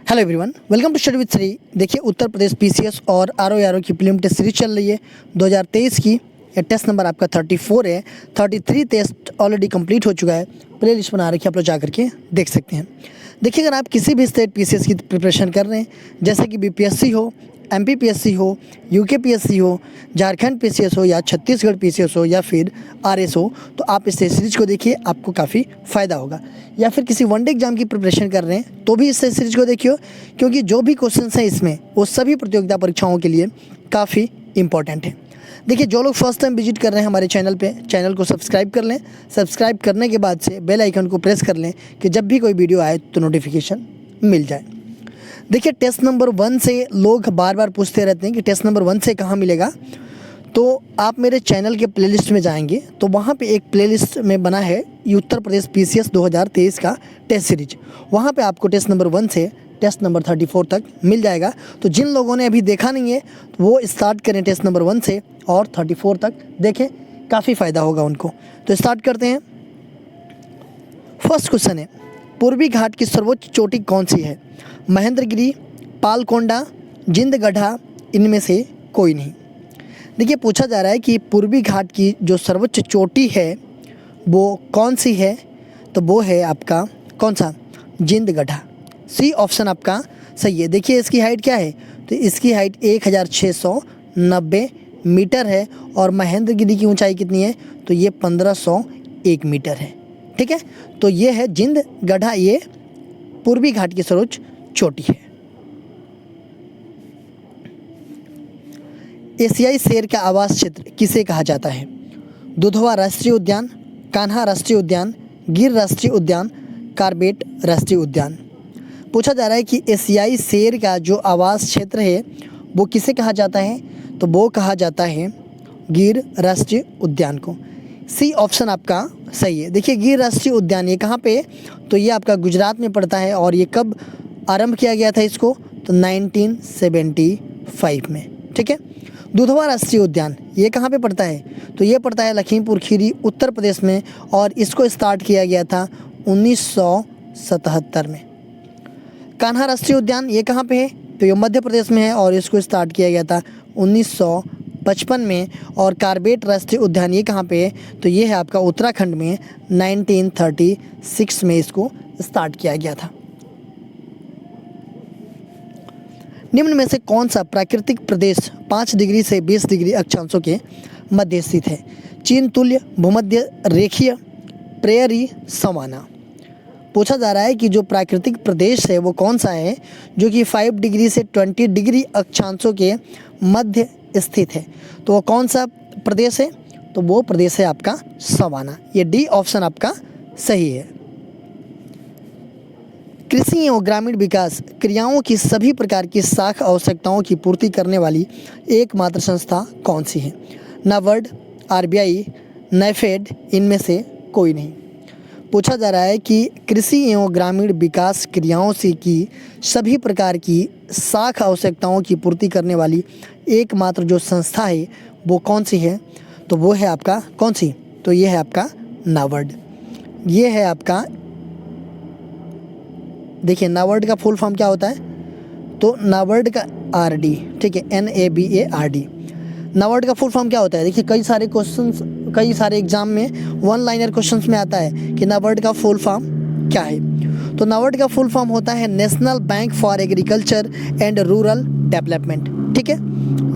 Hello everyone, welcome to study with Shri. देखिए, Uttar Pradesh PCS और RO की प्रीलिम टेस्ट सीरीज चल रही है 2023 की। ये टेस्ट नंबर आपका 34 है। 33 टेस्ट ऑलरेडी कंप्लीट हो चुका है। प्ले लिस्ट बना रखी है, आप लोग जा करके देख सकते हैं। देखिए, अगर आप किसी भी स्टेट पीसीएस की प्रिपरेशन कर रहे हैं, जैसे कि बीपीएससी हो, एमपीपीएससी हो, यूकेपीएससी हो, झारखंड पीसीएस हो या छत्तीसगढ़ पीसीएस हो या फिर आरएस हो, तो आप इस सीरीज को देखिए, आपको काफ़ी फ़ायदा होगा। या फिर किसी वनडे एग्जाम की प्रिपरेशन कर रहे हैं तो भी इस सीरीज को देखिए, क्योंकि जो भी क्वेश्चंस हैं इसमें वो सभी प्रतियोगिता परीक्षाओं के लिए काफ़ी इंपॉर्टेंट है। देखिए, जो लोग फर्स्ट टाइम विजिट कर रहे हैं हमारे चैनल पे, चैनल को सब्सक्राइब कर लें। सब्सक्राइब करने के बाद से बेल आइकन को प्रेस कर लें कि जब भी कोई वीडियो आए तो नोटिफिकेशन मिल जाए। देखिए, टेस्ट नंबर 1 से लोग बार बार पूछते रहते हैं कि टेस्ट नंबर 1 से कहाँ मिलेगा। तो आप मेरे चैनल के प्लेलिस्ट में जाएंगे तो वहाँ पे एक प्लेलिस्ट में बना है उत्तर प्रदेश पीसीएस 2023 का टेस्ट सीरीज। वहाँ पे आपको टेस्ट नंबर 1 से टेस्ट नंबर 34 तक मिल जाएगा। तो जिन लोगों ने अभी देखा नहीं है तो वो स्टार्ट करें टेस्ट नंबर 1 से और 34 तक देखें, काफ़ी फ़ायदा होगा उनको। तो स्टार्ट करते हैं। फर्स्ट क्वेश्चन है, पूर्वी घाट की सर्वोच्च चोटी कौन सी है? महेंद्रगिरी, पालकोंडा, जिंदगढ़ा, इनमें से कोई नहीं। देखिए, पूछा जा रहा है कि पूर्वी घाट की जो सर्वोच्च चोटी है वो कौन सी है, तो वो है आपका कौन सा? जिंदगढ़ा। सी ऑप्शन आपका सही है। देखिए, इसकी हाइट क्या है, तो इसकी हाइट 1690 मीटर है और महेंद्रगिरी की ऊंचाई कितनी है, तो ये 1501 मीटर है। ठीक है, तो ये है जिंदगढ़ा, ये पूर्वी घाट की सर्वोच्च चोटी है। एशियाई शेर का आवास क्षेत्र किसे कहा जाता है? दुधवा राष्ट्रीय उद्यान, कान्हा राष्ट्रीय उद्यान, गिर राष्ट्रीय उद्यान, कार्बेट राष्ट्रीय उद्यान। पूछा जा रहा है कि एशियाई शेर का जो आवास क्षेत्र है वो किसे कहा जाता है, तो वो कहा जाता है गिर राष्ट्रीय उद्यान को। सी ऑप्शन आपका सही है। देखिए, गिर राष्ट्रीय उद्यान ये कहाँ पे है, तो ये आपका गुजरात में पड़ता है। और ये कब आरंभ किया गया था इसको, तो 1975 में। ठीक है। दुधवा राष्ट्रीय उद्यान ये कहाँ पे पड़ता है, तो ये पड़ता है लखीमपुर खीरी, उत्तर प्रदेश में। और इसको स्टार्ट किया गया था 1977 में। कान्हा राष्ट्रीय उद्यान ये कहाँ पे है, तो ये मध्य प्रदेश में है और इसको स्टार्ट किया गया था 1955 में। और कार्बेट राष्ट्रीय उद्यान ये कहाँ पे है, तो ये है आपका उत्तराखंड में। 1936 में इसको स्टार्ट किया गया था। निम्न में से कौन सा प्राकृतिक प्रदेश 5 डिग्री से 20 डिग्री अक्षांशों के मध्य स्थित है? चीन तुल्य, भूमध्य रेखीय, प्रेयरी, सवाना। पूछा जा रहा है कि जो प्राकृतिक प्रदेश है वो कौन सा है जो कि 5 डिग्री से 20 डिग्री अक्षांशों के मध्य स्थित है, तो वो कौन सा प्रदेश है, तो वो प्रदेश है आपका सवाना। ये डी ऑप्शन आपका सही है। कृषि एवं ग्रामीण विकास क्रियाओं की सभी प्रकार की साख आवश्यकताओं की पूर्ति करने वाली एकमात्र संस्था कौन सी है? नाबार्ड, आरबीआई, नैफेड, इनमें से कोई नहीं। पूछा जा रहा है कि कृषि एवं ग्रामीण विकास क्रियाओं से की सभी प्रकार की साख आवश्यकताओं की पूर्ति करने वाली एकमात्र जो संस्था है वो कौन सी है, तो वो है आपका कौन सी, तो ये है आपका नाबार्ड। ये है आपका, देखिए नाबार्ड का फुल फॉर्म क्या होता है, तो नाबार्ड का आरडी, ठीक है, NABARD। नाबार्ड का फुल फॉर्म क्या होता है? देखिए, कई सारे एग्जाम में 1 लाइनर क्वेश्चंस में आता है कि नाबार्ड का फुल फॉर्म क्या है। तो नाबार्ड का फुल फॉर्म होता है national bank for agriculture and rural development. ठीक है,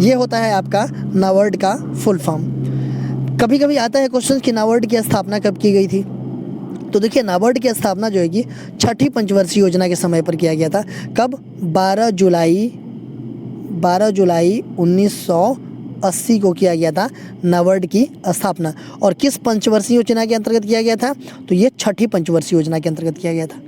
ये होता है आपका नाबार्ड का फुल फॉर्म। कभी कभी आता है क्वेश्चन कि नाबार्ड की स्थापना कब की गई थी, तो देखिए, नाबार्ड की स्थापना जो है कि 6ठी पंचवर्षीय योजना के समय पर किया गया था। कब? 12 जुलाई 1980 को किया गया था नाबार्ड की स्थापना। और किस पंचवर्षीय योजना के अंतर्गत किया गया था, तो ये 6ठी पंचवर्षीय योजना के अंतर्गत किया गया था।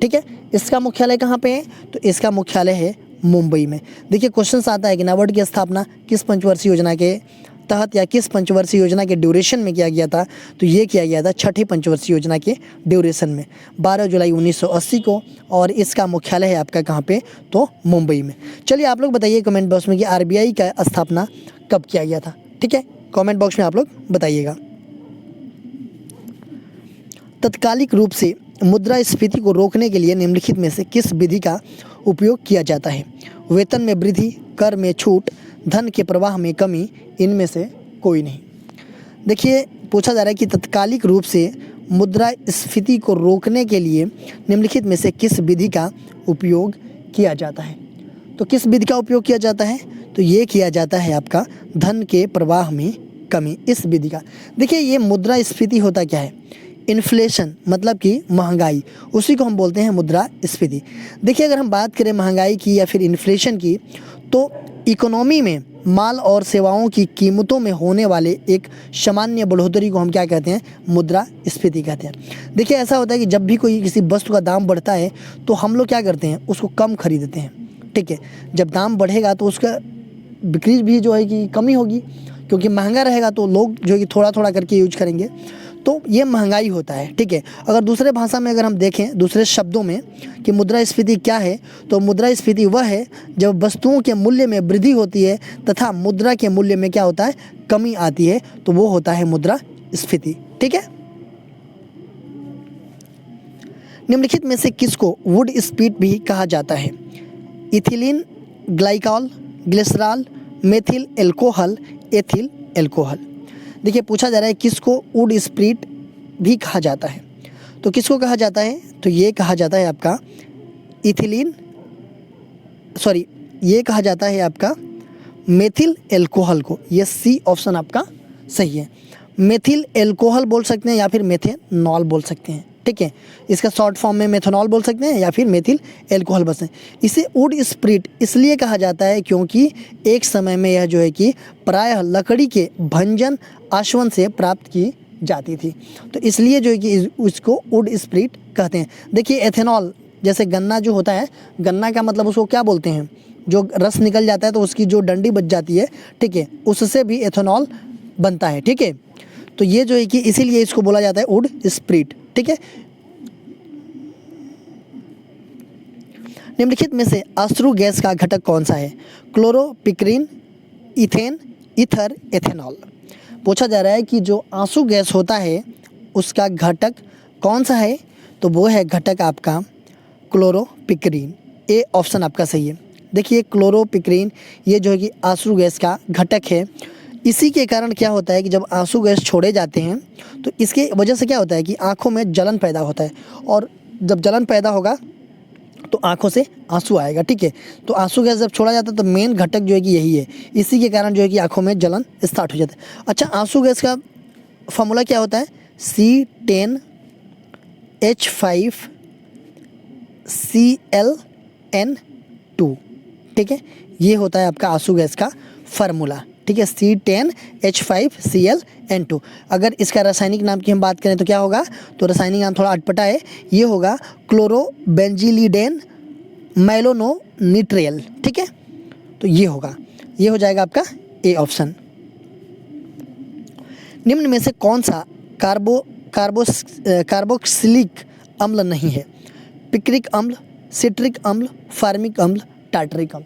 ठीक है, इसका मुख्यालय कहाँ पे है, तो इसका मुख्यालय है मुंबई में। देखिए, क्वेश्चन आता है कि नाबार्ड की स्थापना किस पंचवर्षीय योजना के तहत या किस पंचवर्षीय योजना के ड्यूरेशन में किया गया था, तो ये किया गया था 6ठी पंचवर्षीय योजना के ड्यूरेशन में 12 जुलाई 1980 को। और इसका मुख्यालय है आपका कहाँ पे, तो मुंबई में। चलिए, आप लोग बताइए कमेंट बॉक्स में कि आरबीआई का स्थापना कब किया गया था। ठीक है, कमेंट बॉक्स में आप लोग बताइएगा। तत्कालिक रूप से मुद्रास्फीति को रोकने के लिए निम्नलिखित में से किस विधि का उपयोग किया जाता है? वेतन में वृद्धि, कर में छूट, धन के प्रवाह में कमी, इनमें से कोई नहीं। देखिए पूछा जा रहा है कि तत्कालिक रूप से मुद्रास्फीति को रोकने के लिए निम्नलिखित में से किस विधि का उपयोग किया जाता है? तो किस विधि का उपयोग किया जाता है? तो ये किया जाता है आपका धन के प्रवाह में कमी, इस विधि का। देखिए ये मुद्रास्फीति होता क्या है? इन्फ्लेशन मतलब कि महंगाई, उसी को हम बोलते हैं मुद्रास्फीति। देखिए अगर हम बात करें महंगाई की या फिर इन्फ्लेशन की, तो इकोनॉमी में माल और सेवाओं की कीमतों में होने वाले एक सामान्य बढ़ोतरी को हम क्या कहते हैं? मुद्रास्फीति कहते हैं। देखिए ऐसा होता है कि जब भी कोई किसी वस्तु का दाम बढ़ता है तो हम लोग क्या करते हैं? उसको कम खरीदते हैं, ठीक है। जब दाम बढ़ेगा तो उसका बिक्री भी जो है कि कमी होगी, क्योंकि महंगा रहेगा तो लोग जो है कि थोड़ा थोड़ा करके यूज करेंगे, तो ये महंगाई होता है, ठीक है। अगर दूसरे भाषा में अगर हम देखें, दूसरे शब्दों में कि मुद्रास्फीति क्या है, तो मुद्रास्फीति वह है जब वस्तुओं के मूल्य में वृद्धि होती है तथा मुद्रा के मूल्य में क्या होता है? कमी आती है, तो वो होता है मुद्रास्फीति, ठीक है। निम्नलिखित में से किसको वुड स्पीड भी कहा जाता है? Ethylene glycol, glycerol, methyl alcohol, ethyl alcohol. देखिए पूछा जा रहा है किसको वुड स्प्रिट भी कहा जाता है? तो किसको कहा जाता है? तो ये कहा जाता है आपका ये कहा जाता है आपका मेथिल एल्कोहल को। ये सी ऑप्शन आपका सही है। मेथिल एल्कोहल बोल सकते हैं या फिर मेथेनॉल बोल सकते हैं, ठीक है। इसका शॉर्ट फॉर्म में मेथनॉल बोल सकते हैं या फिर मेथिल एल्कोहल बोल सकते हैं। इसे वुड स्प्रिट इसलिए कहा जाता है क्योंकि एक समय में यह जो है कि प्रायः लकड़ी के भंजन आश्वन से प्राप्त की जाती थी, तो इसलिए जो है कि उसको वुड स्प्रिट कहते हैं। देखिए एथेनॉल, जैसे गन्ना जो होता है, गन्ना का मतलब उसको क्या बोलते हैं? जो रस निकल जाता है तो उसकी जो डंडी बच जाती है, ठीक है, उससे भी एथेनॉल बनता है, ठीक है। तो ये जो है कि इसीलिए इसको बोला जाता है वुड स्प्रिट, ठीक है। निम्नलिखित में से अश्रु गैस का घटक कौन सा है? Chloropicrin, ethane, ether, ethanol. पूछा जा रहा है कि जो आंसू गैस होता है उसका घटक कौन सा है? तो वो है घटक आपका क्लोरोपिक्रीन। ए ऑप्शन आपका सही है। देखिए क्लोरोपिक्रीन ये जो है कि आंसू गैस का घटक है। इसी के कारण क्या होता है कि जब आंसू गैस छोड़े जाते हैं तो इसके वजह से क्या होता है कि आँखों में जलन पैदा होता है, और जब जलन पैदा होगा तो आँखों से आंसू आएगा, ठीक है। तो आंसू गैस जब छोड़ा जाता है तो मेन घटक जो है कि यही है, इसी के कारण जो है कि आँखों में जलन स्टार्ट हो जाता है। अच्छा, आंसू गैस का फॉर्मूला क्या होता है? C10H5Cl(N)2, ठीक है। ये होता है आपका आंसू गैस का फार्मूला, ठीक है, C10H5Cl(N)2। अगर इसका रासायनिक नाम की हम बात करें तो क्या होगा? तो रासायनिक नाम थोड़ा अटपटा है, ये होगा क्लोरोबेंजीलिडेन मैलोनोनिट्रेल, ठीक है। तो ये होगा, ये हो जाएगा आपका ए ऑप्शन। निम्न में से कौन सा कार्बोक्सिलिक अम्ल नहीं है? पिक्रिक अम्ल, सिट्रिक अम्ल, फार्मिक अम्ल, टार्टरिक अम्ल।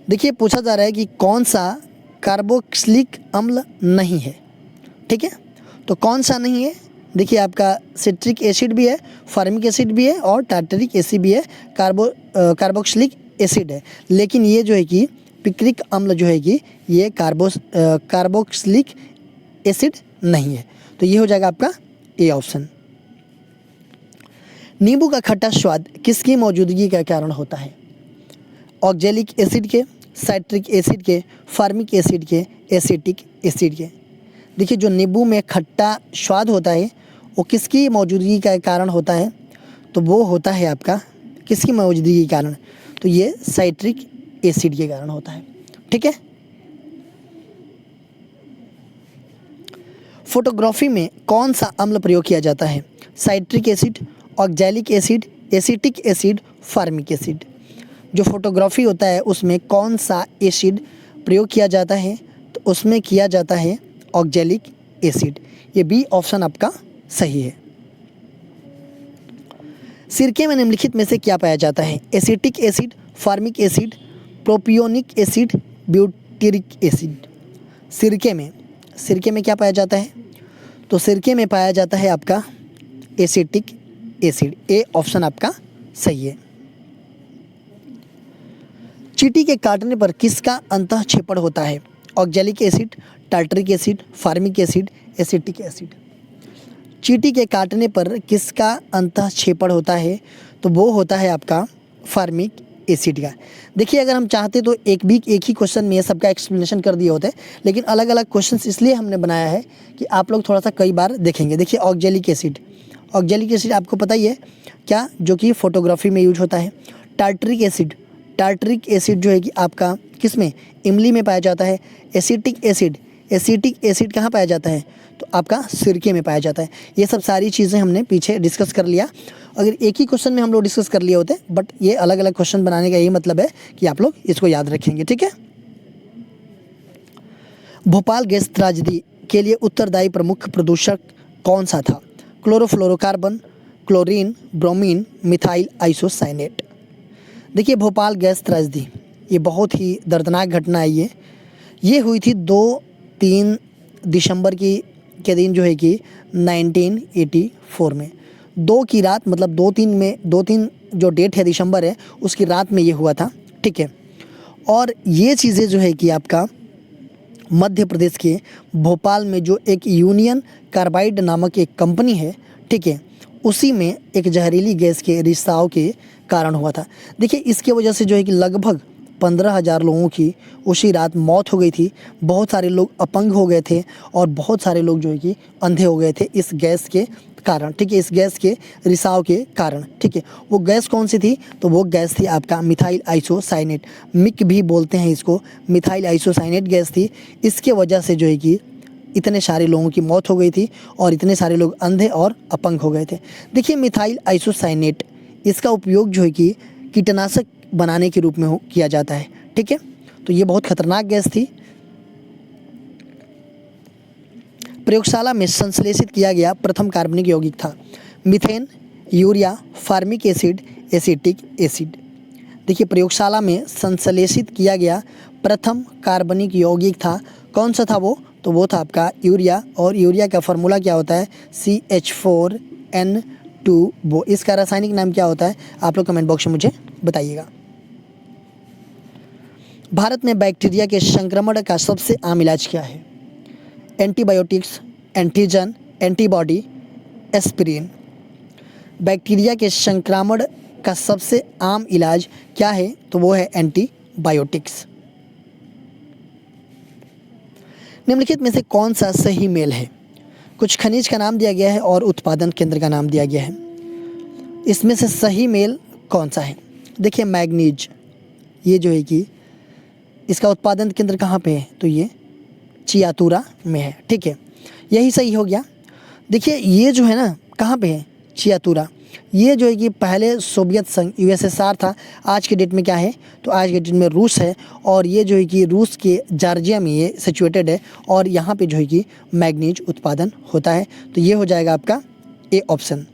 देखिए पूछा जा रहा है कि कौन सा कार्बोक्सिलिक अम्ल नहीं है, ठीक है। तो कौन सा नहीं है? देखिए आपका सिट्रिक एसिड भी है, फार्मिक एसिड भी है और टार्टरिक एसिड भी है, कार्बोक्सिलिक एसिड है। लेकिन ये जो है कि पिक्रिक अम्ल जो है कि ये कार्बोक्सिलिक एसिड नहीं है। तो ये हो जाएगा आपका ए ऑप्शन। नींबू का खट्टा स्वाद किसकी मौजूदगी का कारण होता है? ऑक्जेलिक एसिड के, साइट्रिक एसिड के, फार्मिक एसिड के, एसिटिक एसिड के। देखिए जो नींबू में खट्टा स्वाद होता है वो किसकी मौजूदगी का कारण होता है? तो वो होता है आपका किसकी मौजूदगी के कारण? तो ये साइट्रिक एसिड के कारण होता है, ठीक है। फोटोग्राफी में कौन सा अम्ल प्रयोग किया जाता है? Citric acid, oxalic acid, acetic acid, formic acid. जो फोटोग्राफी होता है उसमें कौन सा एसिड प्रयोग किया जाता है? तो उसमें किया जाता है ऑक्जेलिक एसिड। ये बी ऑप्शन आपका सही है। सिरके में निम्नलिखित में से क्या पाया जाता है? Acetic acid, formic acid, propionic acid, butyric acid. सिरके में क्या पाया जाता है? तो सिरके में पाया जाता है आपका एसिटिक एसिड। ए ऑप्शन आपका सही है। चींटी के काटने पर किसका अंतःक्षेपण होता है? Oxalic acid, tartaric acid, formic acid, acetic acid. चींटी के काटने पर किसका अंतःक्षेपण होता है? तो वो होता है आपका फार्मिक एसिड का। देखिए अगर हम चाहते तो एक ही क्वेश्चन में ये सबका एक्सप्लेनेशन कर दिए होते, लेकिन अलग अलग क्वेश्चंस इसलिए हमने बनाया है कि आप लोग थोड़ा सा कई बार देखेंगे। देखिए ऑक्जेलिक एसिड, ऑक्जेलिक एसिड आपको पता ही है क्या, जो कि फोटोग्राफी में यूज होता है। टार्टरिक एसिड, टार्टरिक एसिड जो है कि आपका किस में, इमली में पाया जाता है। एसिटिक एसिड, एसिटिक एसिड कहाँ पाया जाता है? तो आपका सिरके में पाया जाता है। ये सब सारी चीज़ें हमने पीछे डिस्कस कर लिया। अगर एक ही क्वेश्चन में हम लोग डिस्कस कर लिए होते, बट ये अलग अलग क्वेश्चन बनाने का यही मतलब है कि आप लोग इसको याद रखेंगे, ठीक है। भोपाल गैस त्रासदी के लिए उत्तरदायी प्रमुख प्रदूषक कौन सा था? Chlorofluorocarbon, chlorine, bromine, methyl isocyanate. देखिए भोपाल गैस त्रासदी ये बहुत ही दर्दनाक घटना है। ये हुई थी 2-3 दिसंबर के दिन जो है कि 1984 में। 2 की रात, मतलब 2-3 जो डेट है दिसंबर है उसकी रात में ये हुआ था, ठीक है। और ये चीज़ें जो है कि आपका मध्य प्रदेश के भोपाल में जो एक यूनियन कार्बाइड नामक एक कंपनी है, ठीक है, उसी में एक जहरीली गैस के रिसाव के कारण हुआ था। देखिए इसके वजह से जो है कि लगभग 15,000 लोगों की उसी रात मौत हो गई थी। बहुत सारे लोग अपंग हो गए थे और बहुत सारे लोग जो है कि अंधे हो गए थे इस गैस के कारण, ठीक है, इस गैस के रिसाव के कारण, ठीक है। वो गैस कौन सी थी? तो वो गैस थी आपका मिथाइल आइसोसाइनेट, मिक भी बोलते हैं इसको, मिथाइल आइसोसाइनेट गैस थी। इसके वजह से जो है कि इतने सारे लोगों की मौत हो गई थी और इतने सारे लोग अंधे और अपंग हो गए थे। देखिए मिथाइल आइसोसाइनेट, इसका उपयोग जो है कि कीटनाशक बनाने के रूप में किया जाता है, ठीक है। तो ये बहुत खतरनाक गैस थी। प्रयोगशाला में संश्लेषित किया गया प्रथम कार्बनिक यौगिक था methane, urea, formic acid, acetic acid. देखिए प्रयोगशाला में संश्लेषित किया गया प्रथम कार्बनिक यौगिक था, कौन सा था वो? तो वो था आपका यूरिया, और यूरिया का फार्मूला क्या होता है? CH4N2। वो इसका रासायनिक नाम क्या होता है? आप लोग कमेंट बॉक्स में मुझे बताइएगा। भारत में बैक्टीरिया के संक्रमण का सबसे आम इलाज क्या है? Antibiotics, antigen, antibody, aspirin. Bacteria के संक्रमण का सबसे आम इलाज क्या है? तो वो है एंटीबायोटिक्स। निम्नलिखित में से कौन सा सही मेल है? कुछ खनिज का नाम दिया गया है और उत्पादन केंद्र का नाम दिया गया है। इसमें से सही मेल कौन सा है? देखिए मैग्नीज, ये जो है कि इसका उत्पादन केंद्र कहाँ पे है? तो ये चियातुरा में है, ठीक है, यही सही हो गया। देखिए ये जो है ना कहाँ पे है? चियातुरा। ये जो है कि पहले सोवियत संघ USSR था, आज के डेट में क्या है? तो आज के डेट में रूस है, और ये जो है कि रूस के जॉर्जिया में ये सिचुएटेड है, और यहाँ पे जो है कि मैग्नीज उत्पादन होता है। तो ये हो जाएगा आपका ए ऑप्शन।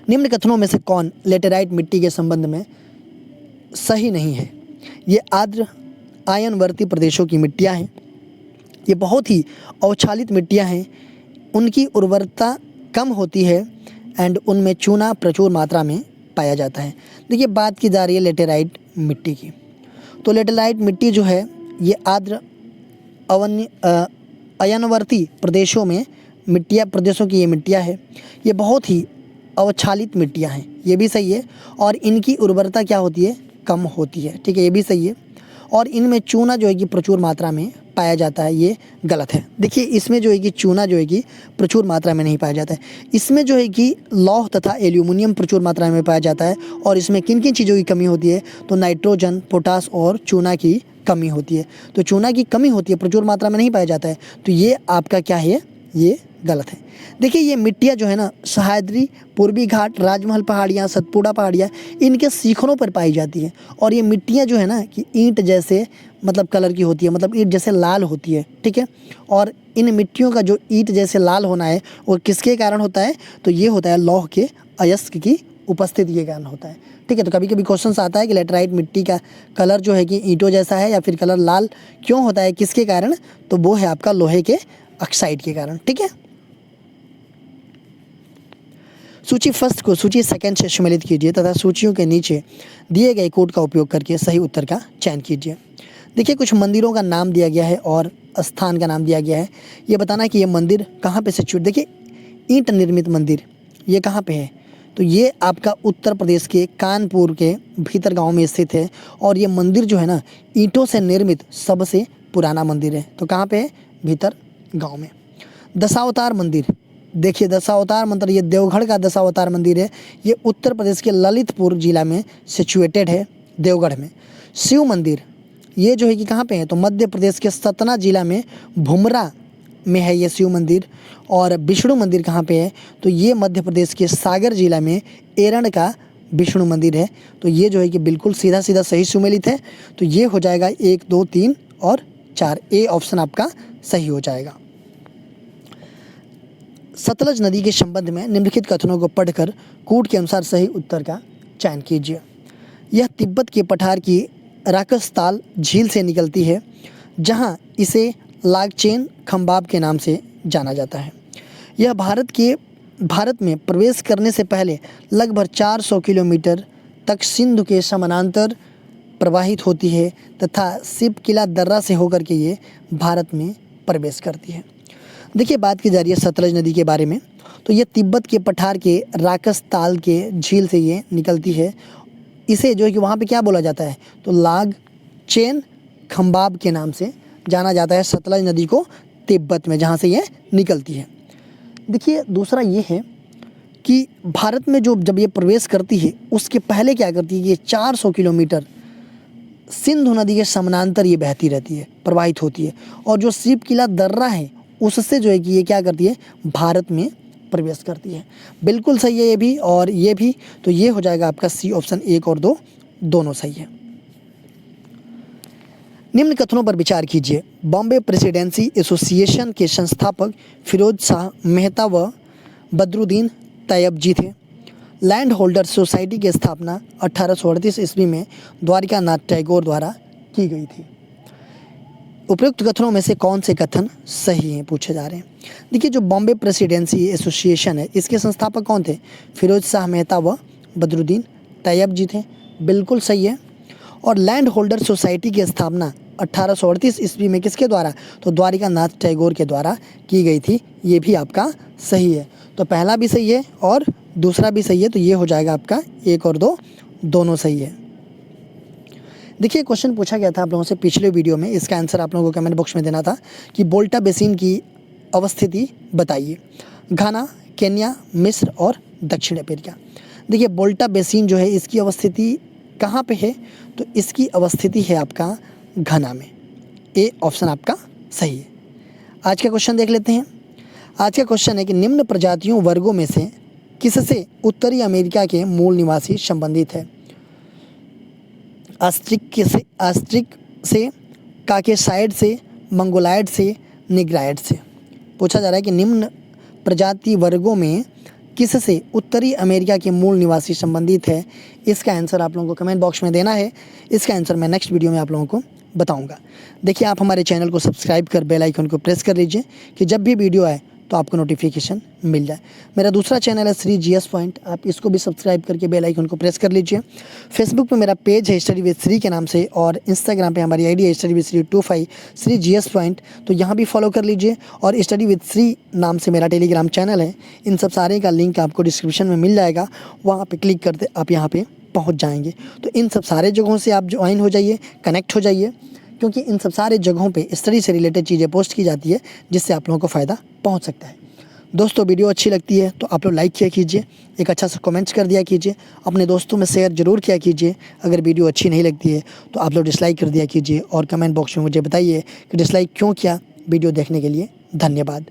निम्न कथनों में से कौन लेटेराइट मिट्टी के संबंध में सही नहीं है? ये आर्द्र आयनवर्ती प्रदेशों की मिट्टियाँ हैं, ये बहुत ही अवक्षालित मिट्टियाँ हैं, उनकी उर्वरता कम होती है एंड उनमें चूना प्रचुर मात्रा में पाया जाता है। देखिए बात की जा रही है लेटेराइट मिट्टी की, तो लेटेराइट मिट्टी जो है ये आर्द्र अयनवर्ती प्रदेशों की ये मिट्टियाँ है, ये बहुत ही अवक्षालित मिट्टियाँ हैं, ये भी सही है। और इनकी उर्वरता क्या होती है? कम होती है, ठीक है, ये भी सही है। और इनमें चूना जो है कि प्रचुर मात्रा में पाया जाता है, ये गलत है। देखिए इसमें जो है कि चूना जो है कि प्रचुर मात्रा में नहीं पाया जाता है, इसमें जो है कि लौह तथा एल्यूमिनियम प्रचुर मात्रा में पाया जाता है। और इसमें किन किन चीज़ों की कमी होती है? तो नाइट्रोजन, पोटास और चूना की कमी होती है। तो चूना की कमी होती है, प्रचुर मात्रा में नहीं पाया जाता है, तो ये आपका क्या है? ये गलत है। देखिए ये मिट्टियाँ जो है ना सह्याद्री, पूर्वी घाट, राजमहल पहाड़ियाँ, सतपुड़ा पहाड़ियाँ, इनके शिखरों पर पाई जाती है। और ये मिट्टियाँ जो है ना कि ईंट जैसे मतलब कलर की होती है, मतलब ईंट जैसे लाल होती है, ठीक है। और इन मिट्टियों का जो ईंट जैसे लाल होना है वो किसके कारण होता है? तो ये होता है लौह के अयस्क की उपस्थिति के कारण होता है, ठीक है। तो कभी कभी क्वेश्चन आता है कि लेटराइट मिट्टी का कलर जो है कि ईंटों जैसा है या फिर कलर लाल क्यों होता है, किसके कारण? तो वो है आपका लोहे के ऑक्साइड के कारण, ठीक है। सूची फर्स्ट को सूची सेकंड से सम्मिलित कीजिए तथा सूचियों के नीचे दिए गए कोड का उपयोग करके सही उत्तर का चयन कीजिए। देखिए कुछ मंदिरों का नाम दिया गया है और स्थान का नाम दिया गया है। ये बताना है कि ये मंदिर कहाँ पे सिचुएट, देखिए ईंट निर्मित मंदिर ये कहाँ पे है, तो ये आपका उत्तर प्रदेश के कानपुर के भीतर गांव में स्थित है। और ये मंदिर जो है ना ईंटों से निर्मित सबसे पुराना मंदिर है। तो कहाँ पे है, भीतर गांव में। दशावतार मंदिर, देखिए दशावतार मंदिर ये देवगढ़ का दशावतार मंदिर है। ये उत्तर प्रदेश के ललितपुर जिला में सिचुएटेड है, देवगढ़ में। शिव मंदिर ये जो है कि कहाँ पे है, तो मध्य प्रदेश के सतना जिला में भुमरा में है ये शिव मंदिर। और विष्णु मंदिर कहाँ पे है, तो ये मध्य प्रदेश के सागर जिला में एरंड का विष्णु मंदिर है। तो ये जो है कि बिल्कुल सीधा सीधा सही सुमेलित है। तो ये हो जाएगा 1, 2, 3 और 4, ए ऑप्शन आपका सही हो जाएगा। सतलज नदी के संबंध में निम्नलिखित कथनों को पढ़कर कूट के अनुसार सही उत्तर का चयन कीजिए। यह तिब्बत के पठार की राकसताल झील से निकलती है, जहां इसे लागचेन खंबाब के नाम से जाना जाता है। यह भारत में प्रवेश करने से पहले लगभग 400 किलोमीटर तक सिंधु के समानांतर प्रवाहित होती है तथा शिवकिला दर्रा से होकर के ये भारत में प्रवेश करती है। देखिए बात की जा रही है सतलज नदी के बारे में, तो ये तिब्बत के पठार के राकसताल के झील से ये निकलती है। इसे जो है कि वहाँ पे क्या बोला जाता है, तो लागचेन खंबाब के नाम से जाना जाता है सतलज नदी को, तिब्बत में जहाँ से ये निकलती है। देखिए दूसरा ये है कि भारत में जब ये प्रवेश करती है उसके पहले क्या करती है, ये 400 किलोमीटर सिंधु नदी के समानांतर ये बहती रहती है, प्रवाहित होती है। और जो शिवकिला दर्रा है उससे जो है कि ये क्या करती है, भारत में प्रवेश करती है। बिल्कुल सही है ये भी और ये भी। तो ये हो जाएगा आपका सी ऑप्शन, 1 और 2 दोनों सही है। निम्न कथनों पर विचार कीजिए। बॉम्बे प्रेसिडेंसी एसोसिएशन के संस्थापक फिरोज शाह मेहता व बदरुद्दीन तैयबजी थे। लैंड होल्डर सोसाइटी की स्थापना 1838 ईस्वी में द्वारिकानाथ टैगोर द्वारा की गई थी। उपयुक्त कथनों में से कौन से कथन सही हैं पूछे जा रहे हैं। देखिए जो बॉम्बे प्रेसिडेंसी एसोसिएशन है इसके संस्थापक कौन थे, फिरोज शाह मेहता व बदरुद्दीन तैयबजी थे, बिल्कुल सही है। और लैंड होल्डर सोसाइटी की स्थापना 1838 ईस्वी में किसके द्वारा, तो द्वारिकानाथ टैगोर के द्वारा की गई थी, ये भी आपका सही है। तो पहला भी सही है और दूसरा भी सही है। तो ये हो जाएगा आपका 1 और 2 दोनों सही है। देखिए क्वेश्चन पूछा गया था आप लोगों से पिछले वीडियो में, इसका आंसर आप लोगों को कमेंट बॉक्स में देना था कि वोल्टा बेसिन की अवस्थिति बताइए। घाना, केन्या, मिस्र और दक्षिण अफ्रीका। देखिए वोल्टा बेसिन जो है इसकी अवस्थिति कहाँ पे है, तो इसकी अवस्थिति है आपका घाना में, ए ऑप्शन आपका सही है। आज का क्वेश्चन देख लेते हैं। आज का क्वेश्चन है कि निम्न प्रजातियों वर्गों में से किससे उत्तरी अमेरिका के मूल निवासी संबंधित है। आस्ट्रिक से, काकेसाइड से, मंगोलाइड से, निग्राइड से। पूछा जा रहा है कि निम्न प्रजाति वर्गों में किससे उत्तरी अमेरिका के मूल निवासी संबंधित है। इसका आंसर आप लोगों को कमेंट बॉक्स में देना है। इसका आंसर मैं नेक्स्ट वीडियो में आप लोगों को बताऊंगा। देखिए आप हमारे चैनल को सब्सक्राइब कर बेल आइकन को प्रेस कर लीजिए कि जब भी वीडियो आए तो आपको नोटिफिकेशन मिल जाए। मेरा दूसरा चैनल है श्री जीएस पॉइंट, आप इसको भी सब्सक्राइब करके बेल आइकन को प्रेस कर लीजिए। फेसबुक पे मेरा पेज है स्टडी विद श्री के नाम से और इंस्टाग्राम पे हमारी आईडी है study with Shri 25 Shri GS point, तो यहाँ भी फॉलो कर लीजिए। और स्टडी विद श्री नाम से मेरा टेलीग्राम चैनल है, इन सब सारे का लिंक आपको डिस्क्रिप्शन में मिल जाएगा, वहाँ पर क्लिक करते आप यहाँ पर पहुँच जाएंगे। तो इन सब सारे जगहों से आप ज्वाइन हो जाइए, कनेक्ट हो जाइए, क्योंकि इन सब सारे जगहों पे स्टडी से रिलेटेड चीज़ें पोस्ट की जाती है जिससे आप लोगों को फ़ायदा पहुंच सकता है। दोस्तों वीडियो अच्छी लगती है तो आप लोग लाइक किया कीजिए, एक अच्छा सा कमेंट्स कर दिया कीजिए, अपने दोस्तों में शेयर जरूर किया कीजिए। अगर वीडियो अच्छी नहीं लगती है तो आप लोग डिसलाइक कर दिया कीजिए और कमेंट बॉक्स में मुझे बताइए कि डिसलाइक क्यों किया। वीडियो देखने के लिए धन्यवाद।